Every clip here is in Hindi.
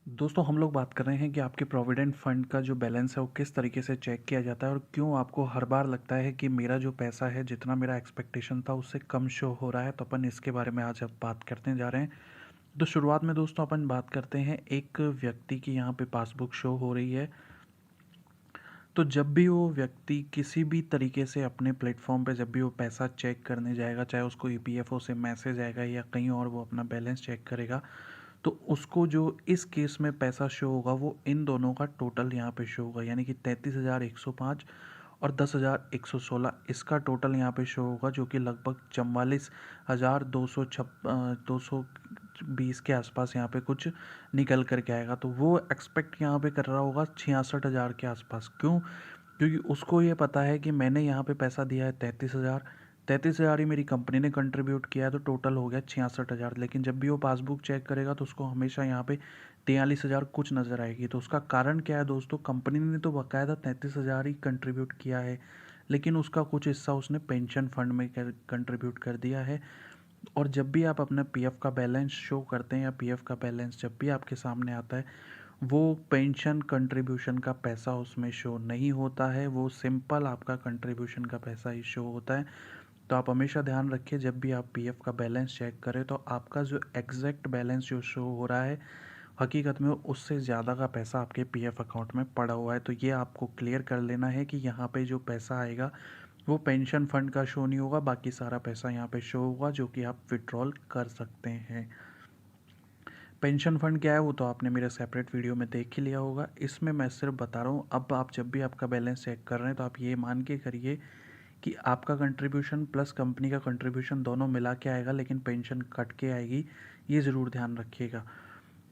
दोस्तों हम लोग बात कर रहे हैं कि आपके प्रोविडेंट फंड का जो बैलेंस है वो किस तरीके से चेक किया जाता है और क्यों आपको हर बार लगता है कि मेरा जो पैसा है जितना मेरा एक्सपेक्टेशन था उससे कम शो हो रहा है। तो अपन इसके बारे में आज अब बात करने जा रहे हैं। तो शुरुआत में दोस्तों अपन बात करते हैं एक व्यक्ति की यहाँ पे पासबुक शो हो रही है। तो जब भी वो व्यक्ति किसी भी तरीके से अपने प्लेटफॉर्म पे जब भी वो पैसा चेक करने जाएगा, चाहे उसको ईपीएफओ से मैसेज आएगा या कहीं और वो अपना बैलेंस चेक करेगा, तो उसको जो इस केस में पैसा शो होगा वो इन दोनों का टोटल यहाँ पे शो होगा, यानी कि 33,105 और 10,116 इसका टोटल यहाँ पे शो होगा, जो कि लगभग 44,220 के आसपास यहाँ पे कुछ निकल कर के आएगा। तो वो एक्सपेक्ट यहाँ पे कर रहा होगा 66,000 के आसपास। क्यों? क्योंकि उसको ये पता है कि मैंने यहाँ पे पैसा दिया है 33,000, 33,000 ही मेरी कंपनी ने कंट्रीब्यूट किया है, तो टोटल हो गया 66,000। लेकिन जब भी वो पासबुक चेक करेगा तो उसको हमेशा यहाँ पे 43,000 कुछ नज़र आएगी। तो उसका कारण क्या है दोस्तों? कंपनी ने तो बाकायदा 33,000 ही कंट्रीब्यूट किया है, लेकिन उसका कुछ हिस्सा उसने पेंशन फंड में कंट्रीब्यूट कर दिया है। और जब भी आप अपना पीएफ का बैलेंस शो करते हैं या पीएफ का बैलेंस जब भी आपके सामने आता है, वो पेंशन कंट्रीब्यूशन का पैसा उसमें शो नहीं होता है, वो सिंपल आपका कंट्रीब्यूशन का पैसा ही शो होता है। तो आप हमेशा ध्यान रखिए जब भी आप पीएफ का बैलेंस चेक करें तो आपका जो एग्जैक्ट बैलेंस जो शो हो रहा है, हकीकत में उससे ज़्यादा का पैसा आपके पीएफ अकाउंट में पड़ा हुआ है। तो ये आपको क्लियर कर लेना है कि यहाँ पे जो पैसा आएगा वो पेंशन फंड का शो नहीं होगा, बाकी सारा पैसा यहाँ पे शो होगा जो कि आप विड्रॉल कर सकते हैं। पेंशन फंड क्या है वो तो आपने मेरे सेपरेट वीडियो में देख ही लिया होगा। इसमें मैं सिर्फ बता रहा हूँ, अब आप जब भी आपका बैलेंस चेक कर रहे हैं तो आप ये मान के करिए कि आपका कंट्रीब्यूशन प्लस कंपनी का कंट्रीब्यूशन दोनों मिला के आएगा, लेकिन पेंशन कट के आएगी, ये ज़रूर ध्यान रखिएगा।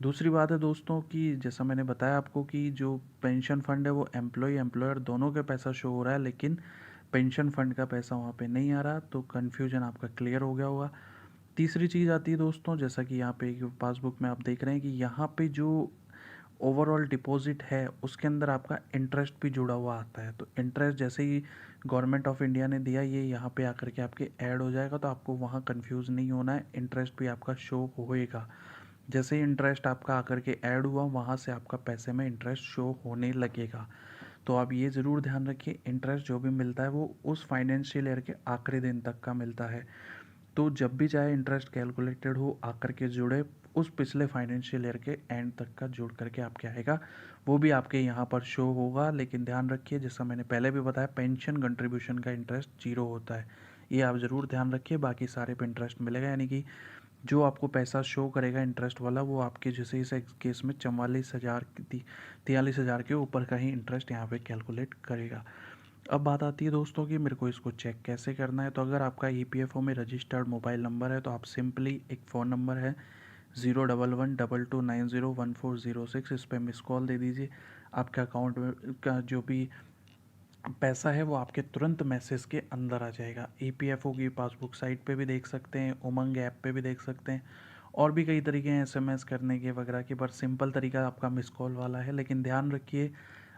दूसरी बात है दोस्तों कि जैसा मैंने बताया आपको कि जो पेंशन फंड है वो एम्प्लॉय एम्प्लॉयर दोनों का पैसा शो हो रहा है, लेकिन पेंशन फंड का पैसा वहाँ पे नहीं आ रहा। तो कन्फ्यूजन आपका क्लियर हो गया होगा। तीसरी चीज़ आती है दोस्तों, जैसा कि यहाँ पे पासबुक में आप देख रहे हैं कि यहाँ पे जो ओवरऑल डिपॉजिट है उसके अंदर आपका इंटरेस्ट भी जुड़ा हुआ आता है। तो इंटरेस्ट जैसे ही गवर्नमेंट ऑफ इंडिया ने दिया ये यहाँ पे आकर के आपके ऐड हो जाएगा, तो आपको वहाँ कंफ्यूज नहीं होना है, इंटरेस्ट भी आपका शो होएगा। जैसे ही इंटरेस्ट आपका आकर के ऐड हुआ वहाँ से आपका पैसे में इंटरेस्ट शो होने लगेगा। तो आप ये ज़रूर ध्यान रखिए, इंटरेस्ट जो भी मिलता है वो उस फाइनेंशियल ईयर के आखिरी दिन तक का मिलता है। तो जब भी चाहे इंटरेस्ट कैलकुलेटेड हो आकर के जुड़े उस पिछले फाइनेंशियल ईयर के एंड तक का जुड़ करके आपके आएगा, वो भी आपके यहाँ पर शो होगा। लेकिन ध्यान रखिए, जैसा मैंने पहले भी बताया, पेंशन कंट्रीब्यूशन का इंटरेस्ट जीरो होता है, ये आप ज़रूर ध्यान रखिए। बाकी सारे पे इंटरेस्ट मिलेगा, यानी कि जो आपको पैसा शो करेगा इंटरेस्ट वाला वो आपके जैसे इस केस में 44,000 43,000 के ऊपर का ही इंटरेस्ट यहाँ पे कैलकुलेट करेगा। अब बात आती है दोस्तों कि मेरे को इसको चेक कैसे करना है। तो अगर आपका ईपीएफओ में रजिस्टर्ड मोबाइल नंबर है तो आप सिंपली एक फ़ोन नंबर है 01122901406, इस पर मिस कॉल दे दीजिए। आपके अकाउंट में का जो भी पैसा है वो आपके तुरंत मैसेज के अंदर आ जाएगा। ईपीएफओ की पासबुक साइट पे भी देख सकते हैं, उमंग ऐप पे भी देख सकते हैं, और भी कई तरीके हैं एसएमएस करने के वगैरह के, पर सिंपल तरीका आपका मिस कॉल वाला है। लेकिन ध्यान रखिए,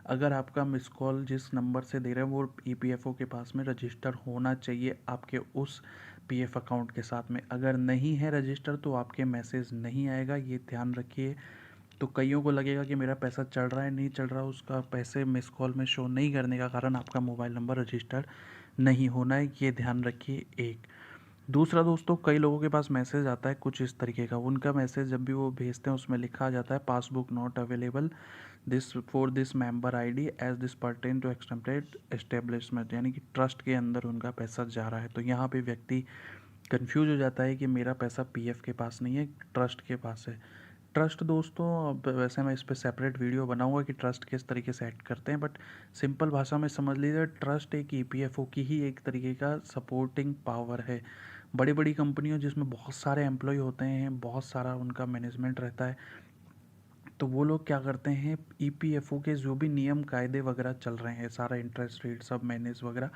अगर आपका मिस कॉल जिस नंबर से दे रहे हैं वो ईपीएफओ के पास में रजिस्टर होना चाहिए आपके उस पीएफ अकाउंट के साथ में। अगर नहीं है रजिस्टर तो आपके मैसेज नहीं आएगा, ये ध्यान रखिए। तो कईयों को लगेगा कि मेरा पैसा चढ़ रहा है नहीं चढ़ रहा, उसका पैसे मिस कॉल में शो नहीं करने का कारण आपका मोबाइल नंबर रजिस्टर्ड नहीं होना है, ये ध्यान रखिए। एक दूसरा दोस्तों, कई लोगों के पास मैसेज आता है कुछ इस तरीके का, उनका मैसेज जब भी वो भेजते हैं उसमें लिखा आ जाता है passbook not available this for this member ID as this pertain to exempted establishment, यानी कि ट्रस्ट के अंदर उनका पैसा जा रहा है। तो यहाँ पे व्यक्ति कंफ्यूज हो जाता है कि मेरा पैसा पीएफ के पास नहीं है, ट्रस्ट के पास है। ट्रस्ट दोस्तों, अब वैसे मैं इस पे सेपरेट वीडियो बनाऊंगा कि ट्रस्ट किस तरीके से एक्ट करते हैं, बट सिंपल भाषा में समझ लीजिए, ट्रस्ट एक ईपीएफओ की ही एक तरीके का सपोर्टिंग पावर है। बड़ी बड़ी कंपनियों जिसमें बहुत सारे एम्प्लॉय होते हैं, बहुत सारा उनका मैनेजमेंट रहता है, तो वो लोग क्या करते हैं, ईपीएफओ के जो भी नियम कायदे वगैरह चल रहे हैं, सारा इंटरेस्ट रेट सब मैनेज वगैरह,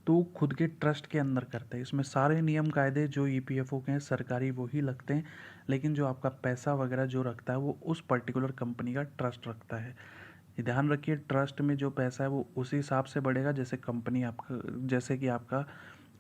तो वो खुद के ट्रस्ट के अंदर करते हैं। इसमें सारे नियम कायदे जो ईपीएफओ के हैं सरकारी वो ही लगते हैं, लेकिन जो आपका पैसा वगैरह जो रखता है वो उस पर्टिकुलर कंपनी का ट्रस्ट रखता है। ये ध्यान रखिए, ट्रस्ट में जो पैसा है वो उसी हिसाब से बढ़ेगा जैसे कंपनी आपका, जैसे कि आपका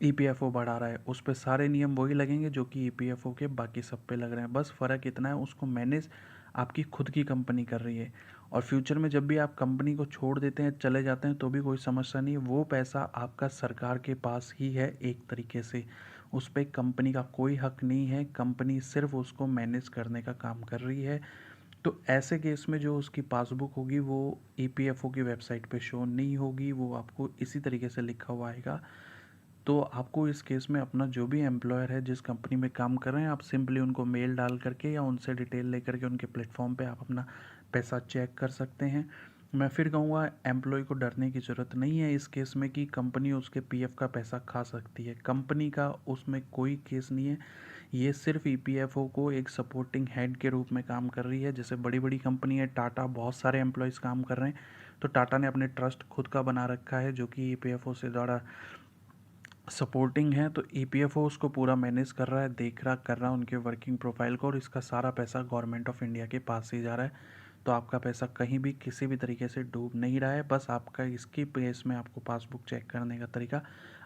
ईपीएफओ बढ़ा रहा है उस पे सारे नियम वही लगेंगे जो कि ईपीएफओ के बाकी सब पे लग रहे हैं। बस फ़र्क इतना है, उसको मैनेज आपकी खुद की कंपनी कर रही है। और फ्यूचर में जब भी आप कंपनी को छोड़ देते हैं, चले जाते हैं, तो भी कोई समस्या नहीं है। वो पैसा आपका सरकार के पास ही है एक तरीके से। उस पे कंपनी का कोई हक नहीं है, कंपनी सिर्फ उसको मैनेज करने का काम कर रही है। तो ऐसे केस में जो उसकी पासबुक होगी वो ईपीएफओ की वेबसाइट पे शो नहीं होगी, वो आपको इसी तरीके से लिखा हुआ आएगा। तो आपको इस केस में अपना जो भी एम्प्लॉयर है, जिस कंपनी में काम कर रहे हैं, आप सिंपली उनको मेल डाल करके या उनसे डिटेल लेकर के उनके प्लेटफॉर्म पे आप अपना पैसा चेक कर सकते हैं। मैं फिर कहूँगा एम्प्लॉय को डरने की ज़रूरत नहीं है इस केस में कि कंपनी उसके पीएफ का पैसा खा सकती है। कंपनी का उसमें कोई केस नहीं है। ये सिर्फ ईपीएफओ को एक सपोर्टिंग हेड के रूप में काम कर रही है। जैसे बड़ी बड़ी कंपनी है टाटा, बहुत सारे एम्प्लॉयज़ काम कर रहे हैं, तो टाटा ने अपने ट्रस्ट खुद का बना रखा है जो कि ईपीएफओ से द्वारा सपोर्टिंग है। तो ईपीएफओ उसको पूरा मैनेज कर रहा है, देख रहा कर रहा उनके वर्किंग प्रोफाइल को, और इसका सारा पैसा गवर्नमेंट ऑफ इंडिया के पास ही जा रहा है। तो आपका पैसा कहीं भी किसी भी तरीके से डूब नहीं रहा है। बस आपका इसकी प्लेस में आपको पासबुक चेक करने का तरीका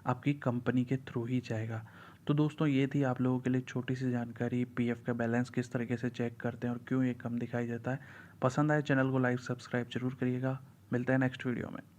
आपकी कंपनी के थ्रू ही जाएगा। तो दोस्तों ये थी आप लोगों के लिए छोटी सी जानकारी, पीएफ का बैलेंस किस तरीके से चेक करते हैं और क्यों ये कम दिखाई देता है। पसंद आए चैनल को लाइक सब्सक्राइब जरूर करिएगा। मिलते हैं नेक्स्ट वीडियो में।